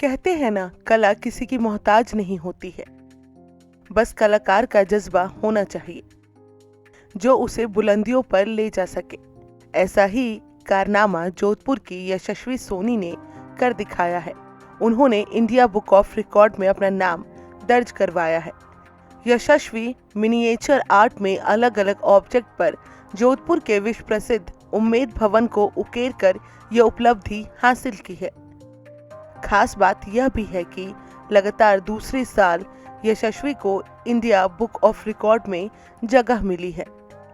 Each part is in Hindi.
कहते हैं ना, कला किसी की मोहताज नहीं होती है, बस कलाकार का जज्बा होना चाहिए जो उसे बुलंदियों पर ले जा सके। ऐसा ही कारनामा जोधपुर की यशस्वी सोनी ने कर दिखाया है। उन्होंने इंडिया बुक ऑफ रिकॉर्ड में अपना नाम दर्ज करवाया है। यशस्वी मिनिएचर आर्ट में अलग अलग ऑब्जेक्ट पर जोधपुर के विश्व प्रसिद्ध उम्मेद भवन को उकेर कर यह उपलब्धि हासिल की है। खास बात यह भी है कि लगातार दूसरे साल यशस्वी को इंडिया बुक ऑफ रिकॉर्ड में जगह मिली है।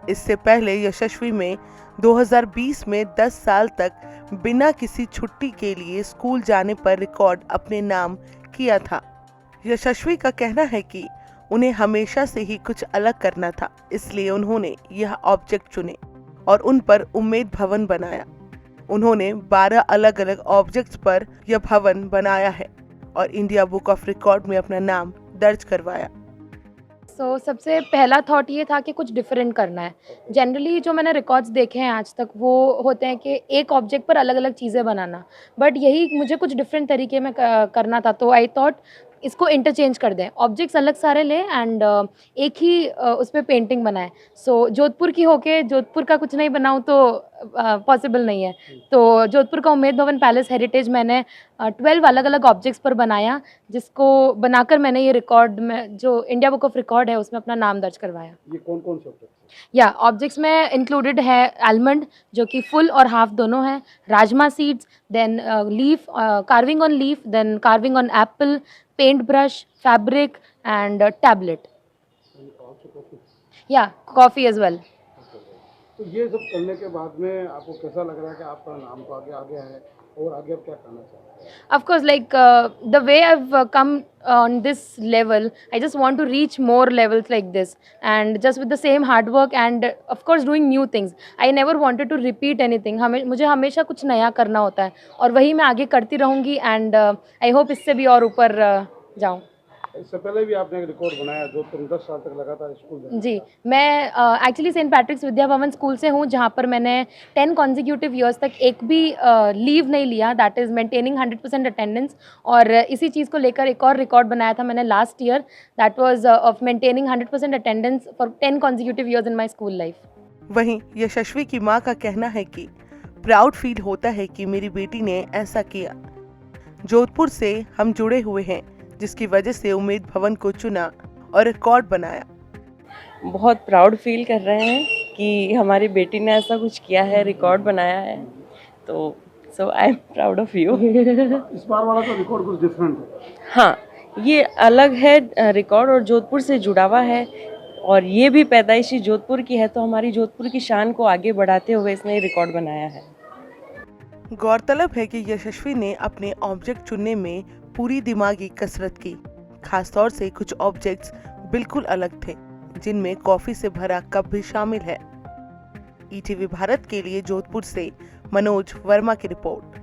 इससे पहले यशस्वी में 2020 में 10 साल तक बिना किसी छुट्टी के लिए स्कूल जाने पर रिकॉर्ड अपने नाम किया था। यशस्वी का कहना है कि उन्हें हमेशा से ही कुछ अलग करना था, इसलिए उन्होंने यह ऑब्जेक्ट चुने और उन पर उम्मेद भवन बनाया। उन्होंने 12 अलग अलग ऑब्जेक्ट्स पर यह भवन बनाया है और इंडिया बुक ऑफ रिकॉर्ड में अपना नाम दर्ज करवाया। सबसे पहला थॉट ये था कि कुछ डिफरेंट करना है। जनरली जो मैंने रिकॉर्ड्स देखे हैं आज तक वो होते हैं कि एक ऑब्जेक्ट पर अलग अलग चीज़ें बनाना, बट यही मुझे कुछ डिफरेंट तरीके में करना था, तो आई थॉट इसको इंटरचेंज कर दें, ऑब्जेक्ट्स अलग सारे लें एंड एक ही उस पर पेंटिंग बनाएं। जोधपुर की होके जोधपुर का कुछ नहीं बनाऊं तो पॉसिबल नहीं है। तो जोधपुर का उम्मेद भवन पैलेस हेरिटेज मैंने 12 अलग अलग ऑब्जेक्ट्स पर बनाया, जिसको बनाकर मैंने ये रिकॉर्ड में जो इंडिया बुक ऑफ रिकॉर्ड है उसमें अपना नाम दर्ज करवाया। ये कौन कौन से ऑब्जेक्ट? या ऑब्जेक्ट्स में इंक्लूडेड है आलमंड जो कि फुल और हाफ दोनों हैं, rajma seeds, then leaf, carving on leaf, then carving on apple, paint brush, fabric and tablet, या कॉफ़ी एज वेल। तो ये सब करने के बाद में आपको कैसा लग रहा है कि आपका नाम तो आगे आ गया है और आगे आप क्या करना चाहते हैं? Of course, like the way I've come on this level, I just want to reach more levels like this, and just with the same hard work and of course doing new things. I never wanted to repeat anything. मुझे हमेशा कुछ नया करना होता है और वही मैं आगे करती रहूँगी and I hope इससे भी और ऊपर जाऊँ। इससे पहले भी आपने एक रिकॉर्ड बनाया जो तुम 10 साल तक लगातार स्कूल में। जी, मैं actually sent पैट्रिक्स Vidya Bhavan school से हूँ, जहाँ पर मैंने 10 कॉन्जिक्यूटिव ईयर्स तक एक भी लीव नहीं लिया, दैट इज़ मेंटेनिंग 100% अटेंडेंस। और इसी चीज़ को लेकर एक और रिकॉर्ड बनाया था मैंने last year, that was of maintaining 100% attendance for 10 consecutive years in my school life. वहीं यशस्वी की मां का कहना है कि प्राउड फील होता है कि मेरी बेटी ने ऐसा किया। जोधपुर से हम जुड़े हुए हैं, जिसकी वजह से उम्मेद भवन को चुना और रिकॉर्ड बनाया। बहुत प्राउड फील कर रहे हैं कि हमारी बेटी ने ऐसा कुछ किया है, रिकॉर्ड बनाया है, तो so I am proud of you. इस बार वाला तो रिकॉर्ड कुछ डिफरेंट है। हाँ, ये अलग है रिकॉर्ड और जोधपुर से जुड़ा हुआ है, और ये भी पैदाइशी जोधपुर की है, तो हमारी जोधपुर की शान को आगे बढ़ाते हुए इसने रिकॉर्ड बनाया है। गौरतलब है कि यशस्वी ने अपने ऑब्जेक्ट चुनने में पूरी दिमागी कसरत की। खासतौर से कुछ ऑब्जेक्ट्स बिल्कुल अलग थे, जिनमें कॉफी से भरा कप भी शामिल है। ईटीवी भारत के लिए जोधपुर से मनोज वर्मा की रिपोर्ट।